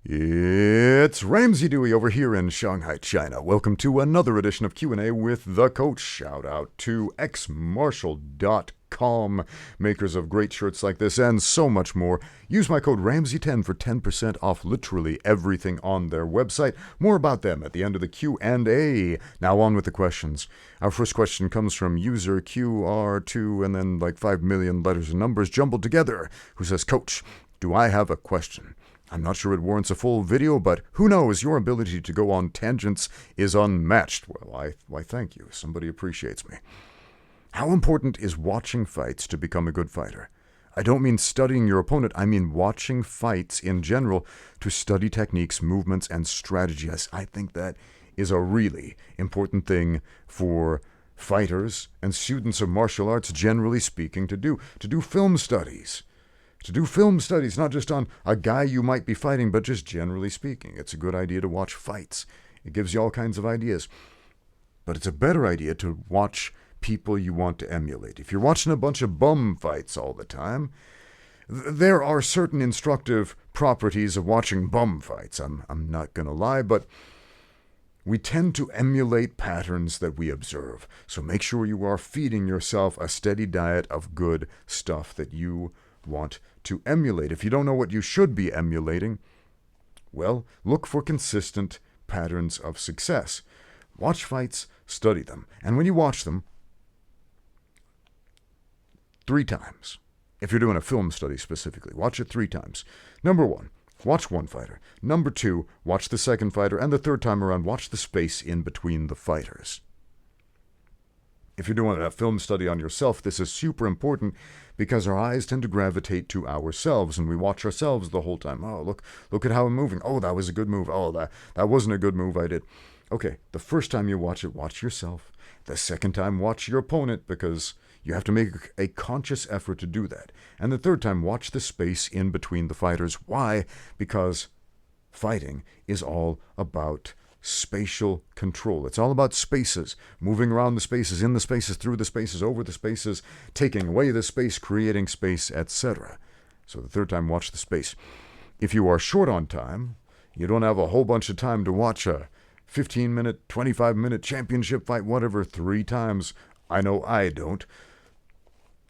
It's Ramsey Dewey over here in Shanghai, China. Welcome to another edition of Q&A with the Coach. Shout out to xmartial.com, makers of great shirts like this and so much more. Use my code Ramsey10 for 10% off literally everything on their website. More about them at the end of the Q&A. Now on with the questions. Our first question comes from user QR2 and then like 5 million letters and numbers jumbled together, who says, Coach, do I have a question? I'm not sure it warrants a full video, but who knows, your ability to go on tangents is unmatched. Well, why thank you. Somebody appreciates me. How important is watching fights to become a good fighter? I don't mean studying your opponent, I mean watching fights in general to study techniques, movements, and strategies. I think that is a really important thing for fighters and students of martial arts, generally speaking, to do film studies. To do film studies, not just on a guy you might be fighting, but just generally speaking. It's a good idea to watch fights. It gives you all kinds of ideas. But it's a better idea to watch people you want to emulate. If you're watching a bunch of bum fights all the time, there are certain instructive properties of watching bum fights. I'm not going to lie, but we tend to emulate patterns that we observe. So make sure you are feeding yourself a steady diet of good stuff that you want to emulate. If you don't know what you should be emulating, well, look for consistent patterns of success. Watch fights, study them, and when you watch them, 3 times. If you're doing a film study specifically, watch it 3 times. Number 1, watch one fighter. Number 2, watch the second fighter, and the third time around, watch the space in between the fighters. If you're doing a film study on yourself, this is super important because our eyes tend to gravitate to ourselves and we watch ourselves the whole time. Oh, look at how I'm moving. Oh, that was a good move. Oh, that wasn't a good move I did. Okay, the first time you watch it, watch yourself. The second time, watch your opponent because you have to make a conscious effort to do that. And the third time, watch the space in between the fighters. Why? Because fighting is all about spatial control. It's all about spaces, moving around the spaces, in the spaces, through the spaces, over the spaces, taking away the space, creating space, etc. So the third time, watch the space. If you are short on time, you don't have a whole bunch of time to watch a 15-minute, 25-minute championship fight, whatever, 3 times. I know I don't.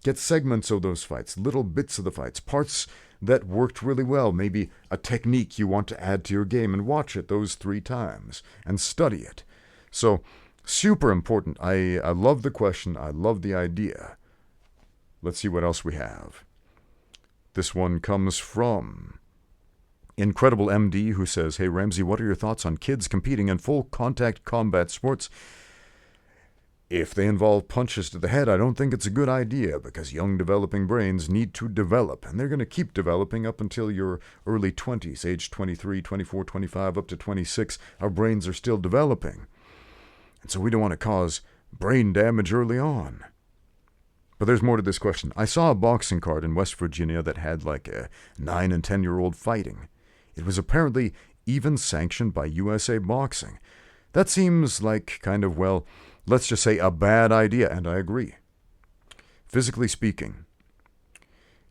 Get segments of those fights, little bits of the fights, parts that worked really well, maybe a technique you want to add to your game, and watch it those 3 times and study it. So, super important. I love the question. I love the idea. Let's see what else we have. This one comes from Incredible MD, who says, Hey Ramsey, what are your thoughts on kids competing in full contact combat sports? If they involve punches to the head, I don't think it's a good idea because young developing brains need to develop, and they're going to keep developing up until your early 20s, age 23, 24, 25, up to 26. Our brains are still developing. And so we don't want to cause brain damage early on. But there's more to this question. I saw a boxing card in West Virginia that had like a 9 and 10-year-old fighting. It was apparently even sanctioned by USA Boxing. That seems like kind of, well, let's just say a bad idea, and I agree. Physically speaking,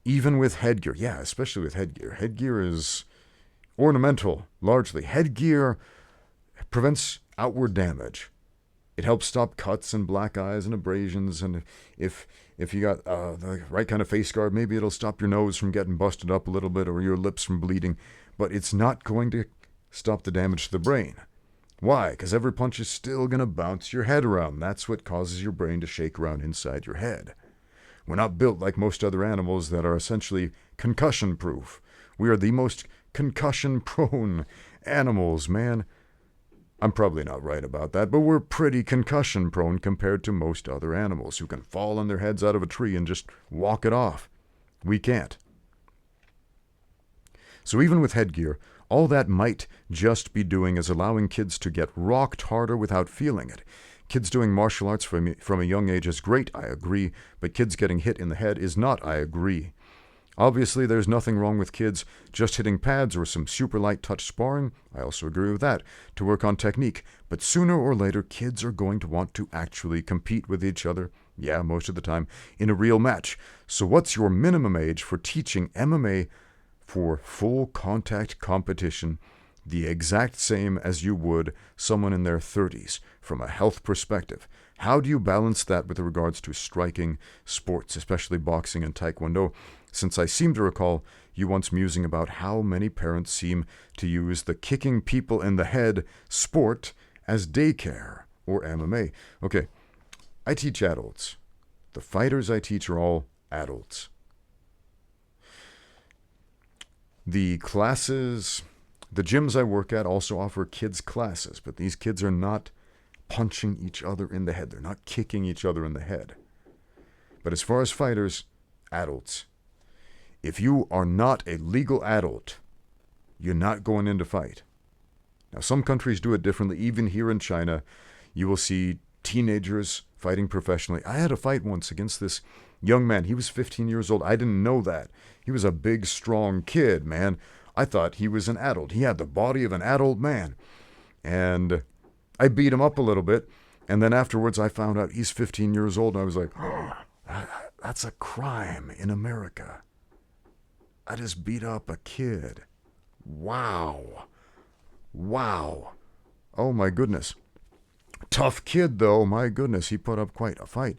even with headgear, especially with headgear. Headgear is ornamental, largely. Headgear prevents outward damage. It helps stop cuts and black eyes and abrasions, and if you got the right kind of face guard, maybe it'll stop your nose from getting busted up a little bit or your lips from bleeding, but it's not going to stop the damage to the brain. Why? Because every punch is still going to bounce your head around. That's what causes your brain to shake around inside your head. We're not built like most other animals that are essentially concussion-proof. We are the most concussion-prone animals, man. I'm probably not right about that, but we're pretty concussion-prone compared to most other animals who can fall on their heads out of a tree and just walk it off. We can't. So even with headgear, all that might just be doing is allowing kids to get rocked harder without feeling it. Kids doing martial arts from a young age is great, I agree, but kids getting hit in the head is not, I agree. Obviously, there's nothing wrong with kids just hitting pads or some super light touch sparring. I also agree with that, to work on technique. But sooner or later, kids are going to want to actually compete with each other, most of the time, in a real match. So what's your minimum age for teaching MMA for full contact competition, the exact same as you would someone in their 30s from a health perspective. How do you balance that with regards to striking sports, especially boxing and Taekwondo? Since I seem to recall you once musing about how many parents seem to use the kicking people in the head sport as daycare or MMA. Okay, I teach adults. The fighters I teach are all adults. The classes, the gyms I work at also offer kids classes, but these kids are not punching each other in the head. They're not kicking each other in the head. But as far as fighters, adults. If you are not a legal adult, you're not going in to fight. Now, some countries do it differently. Even here in China, you will see teenagers fighting professionally. I had a fight once against this young man. He was 15 years old. I didn't know that. He was a big, strong kid, man. I thought he was an adult. He had the body of an adult man. And I beat him up a little bit. And then afterwards, I found out he's 15 years old. And I was like, oh, that's a crime in America. I just beat up a kid. Wow. Wow. Oh, my goodness. Tough kid, though. My goodness, he put up quite a fight.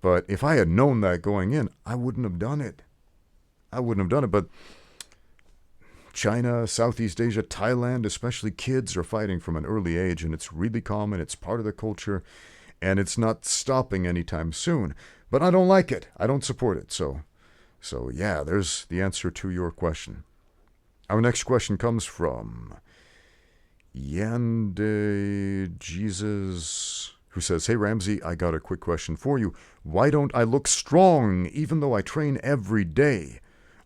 But if I had known that going in, I wouldn't have done it. But China, Southeast Asia, Thailand, especially kids are fighting from an early age, and it's really common. It's part of the culture, and it's not stopping anytime soon. But I don't like it. I don't support it. So yeah, there's the answer to your question. Our next question comes from Yande Jesus, who says, "Hey Ramsey, I got a quick question for you. Why don't I look strong even though I train every day?"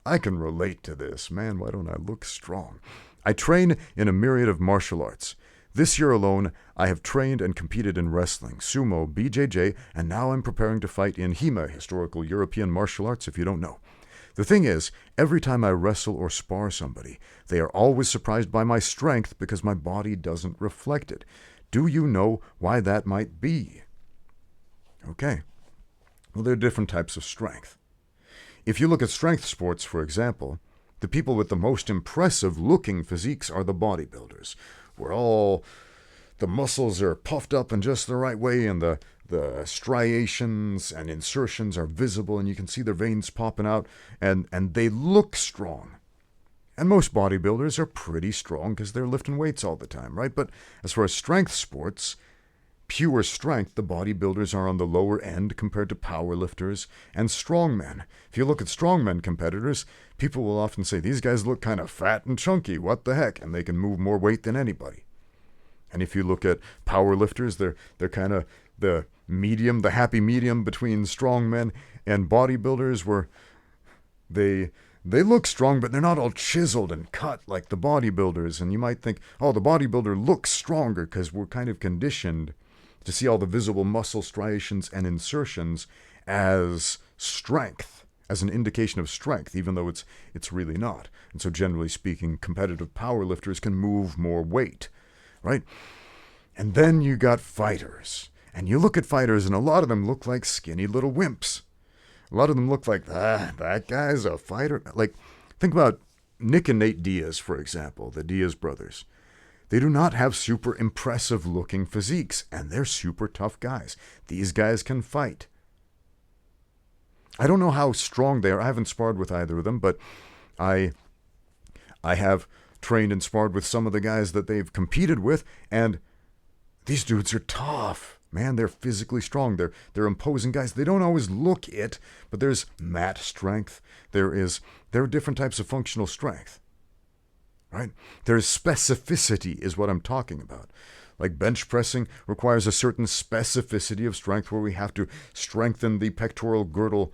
I can relate to this. Man, why don't I look strong? I train in a myriad of martial arts. This year alone, I have trained and competed in wrestling, sumo, BJJ, and now I'm preparing to fight in HEMA, historical European martial arts, if you don't know. The thing is, every time I wrestle or spar somebody, they are always surprised by my strength because my body doesn't reflect it. Do you know why that might be? Okay. Well, there are different types of strength. If you look at strength sports, for example, the people with the most impressive-looking physiques are the bodybuilders, where all the muscles are puffed up in just the right way and the striations and insertions are visible and you can see their veins popping out and they look strong. And most bodybuilders are pretty strong because they're lifting weights all the time, right? But as far as strength sports, pure strength, the bodybuilders are on the lower end compared to powerlifters and strongmen. If you look at strongmen competitors, people will often say, these guys look kind of fat and chunky, what the heck? And they can move more weight than anybody. And if you look at powerlifters, they're kind of the medium, the happy medium between strongmen and bodybuilders, where they look strong, but they're not all chiseled and cut like the bodybuilders. And you might think, oh, the bodybuilder looks stronger because we're kind of conditioned to see all the visible muscle striations and insertions as strength, as an indication of strength, even though it's really not. And so generally speaking, competitive powerlifters can move more weight, right? And then you got fighters. And you look at fighters, and a lot of them look like skinny little wimps. A lot of them look like, that guy's a fighter. Like, think about Nick and Nate Diaz, for example, the Diaz brothers. They do not have super impressive looking physiques, and they're super tough guys. These guys can fight. I don't know how strong they are. I haven't sparred with either of them, but I have trained and sparred with some of the guys that they've competed with, and these dudes are tough. Man, they're physically strong. They're imposing guys. They don't always look it, but there's mat strength. There are different types of functional strength. Right? There's specificity is what I'm talking about. Like bench pressing requires a certain specificity of strength where we have to strengthen the pectoral girdle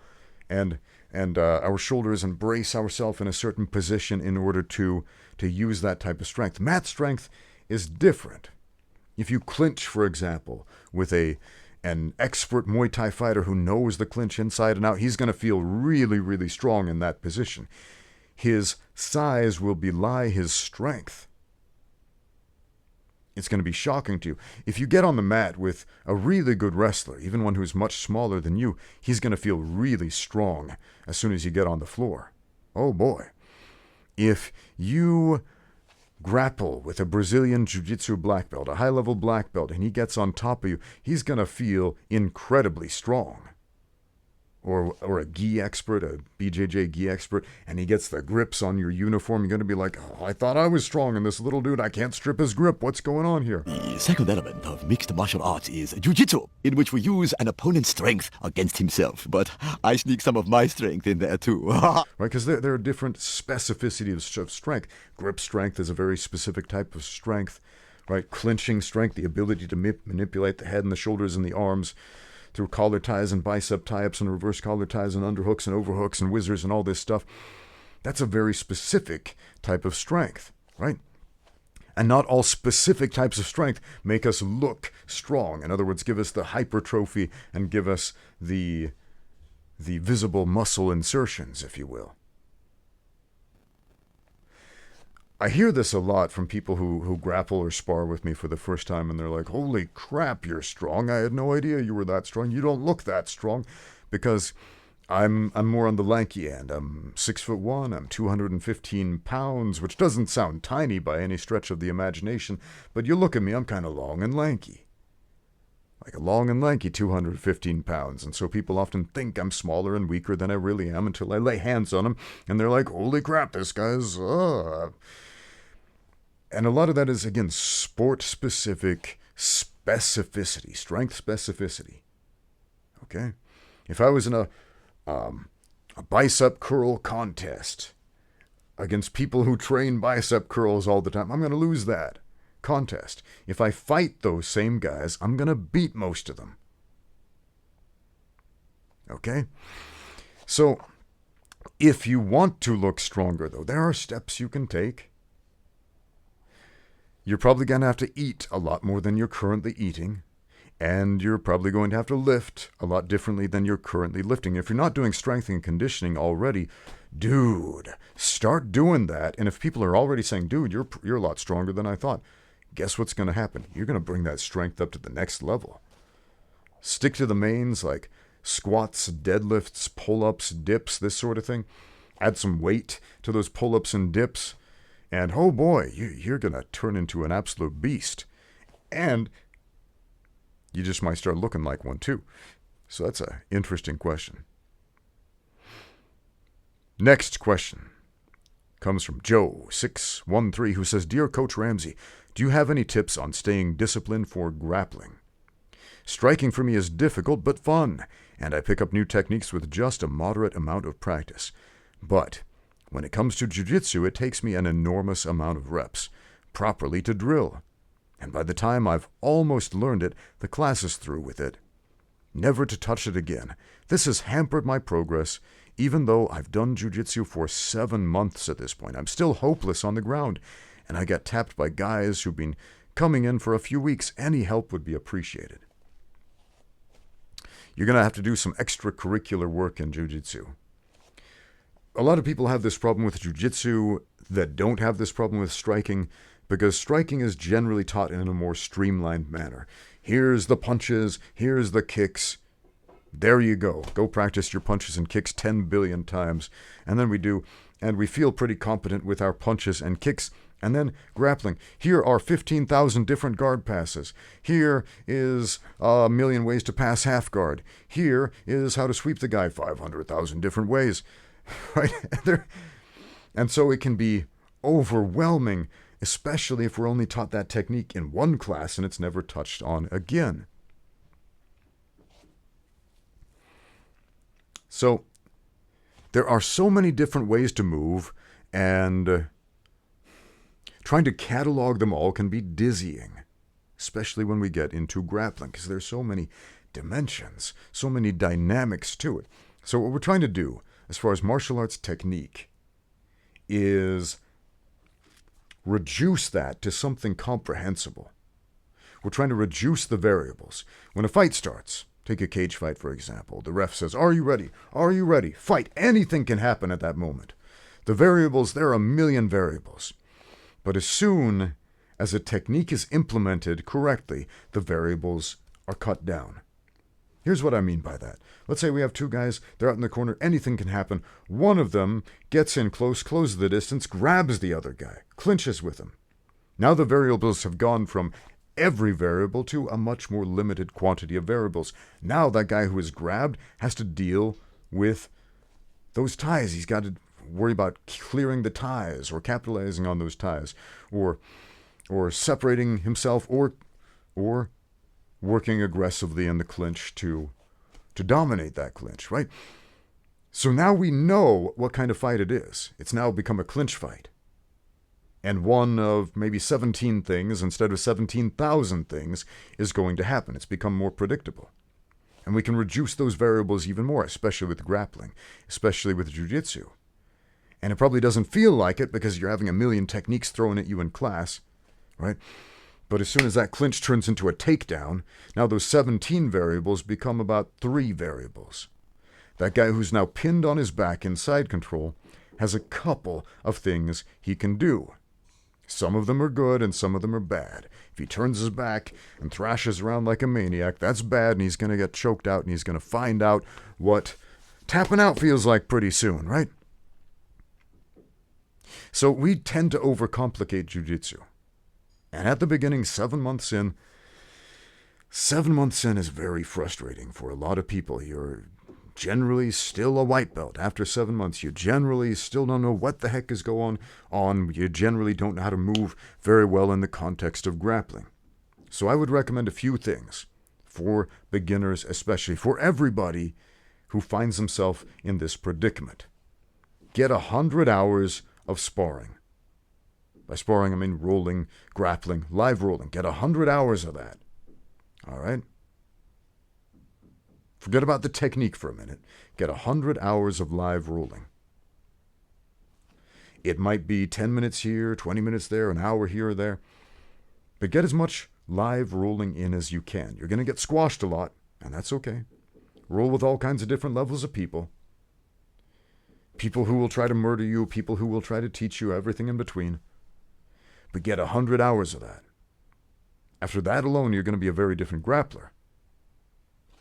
and our shoulders and brace ourselves in a certain position in order to use that type of strength. Mat strength is different. If you clinch, for example, with an expert Muay Thai fighter who knows the clinch inside and out, he's going to feel really, really strong in that position. His size will belie his strength. It's going to be shocking to you. If you get on the mat with a really good wrestler, even one who's much smaller than you, he's going to feel really strong as soon as you get on the floor. Oh boy. If you grapple with a Brazilian Jiu-Jitsu black belt, a high-level black belt, and he gets on top of you, he's going to feel incredibly strong. Or a gi expert, a BJJ gi expert, and he gets the grips on your uniform, you're going to be like, oh, I thought I was strong, and this little dude, I can't strip his grip. What's going on here? The second element of mixed martial arts is Jiu-Jitsu, in which we use an opponent's strength against himself. But I sneak some of my strength in there too. Right, because there are different specificities of strength. Grip strength is a very specific type of strength. Right, clinching strength, the ability to manipulate the head and the shoulders and the arms through collar ties and bicep tie-ups and reverse collar ties and underhooks and overhooks and whizzers and all this stuff. That's a very specific type of strength, right? And not all specific types of strength make us look strong. In other words, give us the hypertrophy and give us the visible muscle insertions, if you will. I hear this a lot from people who grapple or spar with me for the first time, and they're like, holy crap, you're strong. I had no idea you were that strong. You don't look that strong, because I'm more on the lanky end. I'm 6'1", I'm 215 pounds, which doesn't sound tiny by any stretch of the imagination, but you look at me, I'm kind of long and lanky. Like a long and lanky 215 pounds, and so people often think I'm smaller and weaker than I really am until I lay hands on them, and they're like, holy crap, this guy's... And a lot of that is, again, sport-specific specificity, strength specificity. Okay? If I was in a bicep curl contest against people who train bicep curls all the time, I'm going to lose that contest. If I fight those same guys, I'm going to beat most of them. Okay? So, if you want to look stronger, though, there are steps you can take. You're probably going to have to eat a lot more than you're currently eating, and you're probably going to have to lift a lot differently than you're currently lifting. If you're not doing strength and conditioning already, dude, start doing that. And if people are already saying, dude, you're a lot stronger than I thought, guess what's going to happen? You're going to bring that strength up to the next level. Stick to the mains like squats, deadlifts, pull-ups, dips, this sort of thing. Add some weight to those pull-ups and dips. And oh boy, you're going to turn into an absolute beast. And you just might start looking like one too. So that's an interesting question. Next question comes from Joe613, who says, Dear Coach Ramsey, do you have any tips on staying disciplined for grappling? Striking for me is difficult but fun, and I pick up new techniques with just a moderate amount of practice. But when it comes to jiu-jitsu, it takes me an enormous amount of reps properly to drill. And by the time I've almost learned it, the class is through with it. Never to touch it again. This has hampered my progress, even though I've done jiu-jitsu for 7 months at this point. I'm still hopeless on the ground, and I get tapped by guys who've been coming in for a few weeks. Any help would be appreciated. You're going to have to do some extracurricular work in jiu-jitsu. A lot of people have this problem with jiu-jitsu that don't have this problem with striking, because striking is generally taught in a more streamlined manner. Here's the punches, here's the kicks. There you go. Go practice your punches and kicks 10 billion times. And then we do, and we feel pretty competent with our punches and kicks. And then grappling. Here are 15,000 different guard passes. Here is a million ways to pass half guard. Here is how to sweep the guy 500,000 different ways. Right? And so it can be overwhelming, especially if we're only taught that technique in one class and it's never touched on again. So there are so many different ways to move, and trying to catalog them all can be dizzying, especially when we get into grappling, because there's so many dimensions, so many dynamics to it. So what we're trying to do, as far as martial arts technique, is reduce that to something comprehensible. We're trying to reduce the variables. When a fight starts, take a cage fight, for example, the ref says, are you ready? Are you ready? Fight. Anything can happen at that moment. The variables, there are a million variables. But as soon as a technique is implemented correctly, the variables are cut down. Here's what I mean by that. Let's say we have two guys, they're out in the corner, anything can happen. One of them gets in close, closes the distance, grabs the other guy, clinches with him. Now the variables have gone from every variable to a much more limited quantity of variables. Now that guy who is grabbed has to deal with those ties. He's got to worry about clearing the ties or capitalizing on those ties or separating himself or working aggressively in the clinch to dominate that clinch, right? So now we know what kind of fight it is. It's now become a clinch fight. And one of maybe 17 things instead of 17,000 things is going to happen. It's become more predictable. And we can reduce those variables even more, especially with grappling, especially with jiu-jitsu. And it probably doesn't feel like it because you're having a million techniques thrown at you in class, right? But as soon as that clinch turns into a takedown, now those 17 variables become about 3 variables. That guy who's now pinned on his back in side control has a couple of things he can do. Some of them are good and some of them are bad. If he turns his back and thrashes around like a maniac, that's bad and he's going to get choked out and he's going to find out what tapping out feels like pretty soon, right? So we tend to overcomplicate jiu-jitsu. And at the beginning, 7 months in is very frustrating for a lot of people. You're generally still a white belt. After 7 months, you generally still don't know what the heck is going on. You generally don't know how to move very well in the context of grappling. So I would recommend a few things for beginners, especially for everybody who finds himself in this predicament. Get 100 hours of sparring. By sparring, I mean rolling, grappling, live rolling. Get 100 hours of that. All right? Forget about the technique for a minute. Get 100 hours of live rolling. It might be 10 minutes here, 20 minutes there, an hour here or there. But get as much live rolling in as you can. You're going to get squashed a lot, and that's okay. Roll with all kinds of different levels of people. People who will try to murder you, people who will try to teach you, everything in between. But get 100 hours of that. After that alone, you're going to be a very different grappler.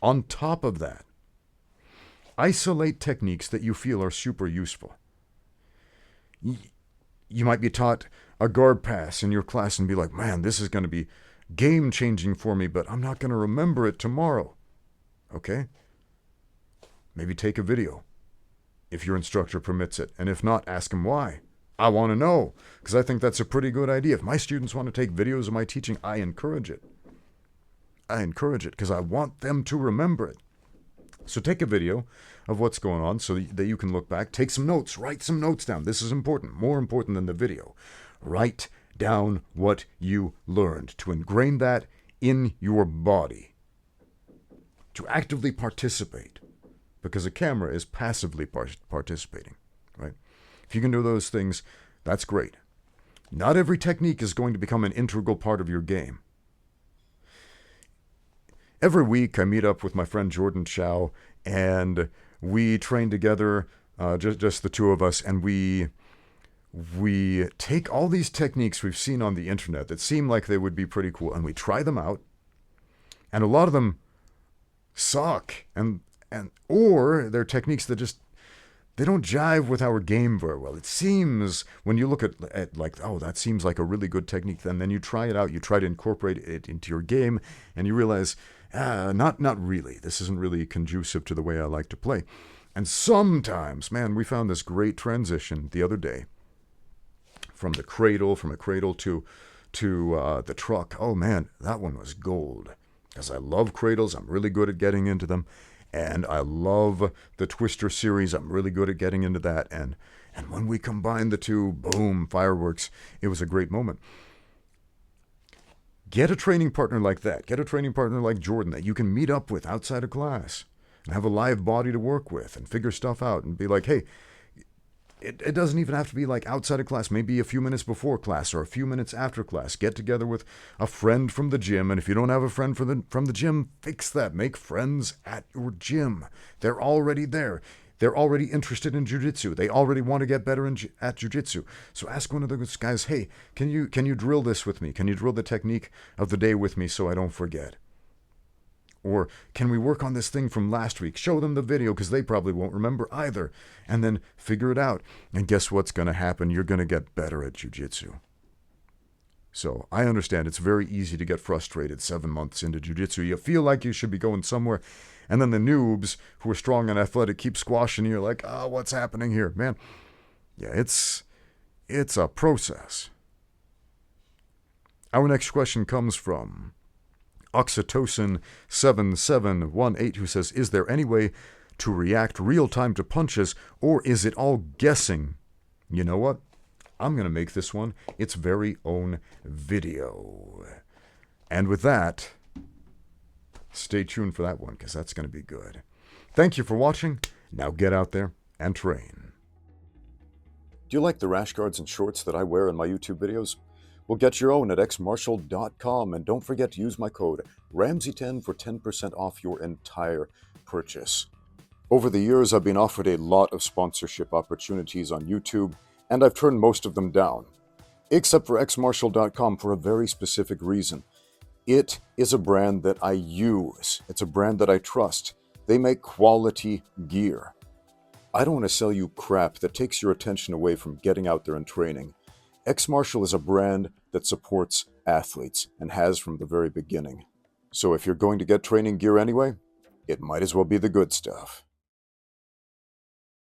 On top of that, isolate techniques that you feel are super useful. You might be taught a guard pass in your class and be like, man, this is going to be game-changing for me, but I'm not going to remember it tomorrow. Okay? Maybe take a video, if your instructor permits it. And if not, ask him why. I want to know, because I think that's a pretty good idea. If my students want to take videos of my teaching, I encourage it. I encourage it because I want them to remember it. So take a video of what's going on so that you can look back. Take some notes. Write some notes down. This is important. More important than the video. Write down what you learned to ingrain that in your body. To actively participate. Because a camera is passively participating. Right? If you can do those things, that's great. Not every technique is going to become an integral part of your game. Every week I meet up with my friend Jordan Chow, and we train together, just the two of us, and we take all these techniques we've seen on the internet that seem like they would be pretty cool, and we try them out, and a lot of them suck, or they're techniques that just they don't jive with our game very well. It seems, when you look at like, oh, that seems like a really good technique, then you try it out, you try to incorporate it into your game, and you realize, not really. This isn't really conducive to the way I like to play. And sometimes, man, we found this great transition the other day from a cradle to the truck. Oh, man, that one was gold. Because I love cradles. I'm really good at getting into them. And I love the Twister series. I'm really good at getting into that. And when we combined the two, boom, fireworks. It was a great moment. Get a training partner like that. Get a training partner like Jordan that you can meet up with outside of class and have a live body to work with and figure stuff out and be like, hey, it doesn't even have to be like outside of class, maybe a few minutes before class or a few minutes after class. Get together with a friend from the gym, and if you don't have a friend from the gym, fix that. Make friends at your gym. They're already there. They're already interested in jiu-jitsu. They already want to get better at jiu-jitsu. So ask one of those guys, hey, can you drill this with me? Can you drill the technique of the day with me so I don't forget? Or can we work on this thing from last week? Show them the video because they probably won't remember either. And then figure it out. And guess what's going to happen? You're going to get better at jiu-jitsu. So I understand it's very easy to get frustrated 7 months into jiu-jitsu. You feel like you should be going somewhere. And then the noobs who are strong and athletic keep squashing you. You're like, oh, what's happening here? Man, yeah, it's a process. Our next question comes from Oxytocin7718, who says, is there any way to react real time to punches, or is it all guessing? You know what? I'm going to make this one its very own video. And with that, stay tuned for that one, because that's going to be good. Thank you for watching. Now get out there and train. Do you like the rash guards and shorts that I wear in my YouTube videos? Well, get your own at xmartial.com, and don't forget to use my code Ramsey10 for 10% off your entire purchase. Over the years, I've been offered a lot of sponsorship opportunities on YouTube, and I've turned most of them down, except for xmartial.com for a very specific reason. It is a brand that I use. It's a brand that I trust. They make quality gear. I don't want to sell you crap that takes your attention away from getting out there and training. X Martial is a brand that supports athletes and has from the very beginning. So if you're going to get training gear anyway, it might as well be the good stuff.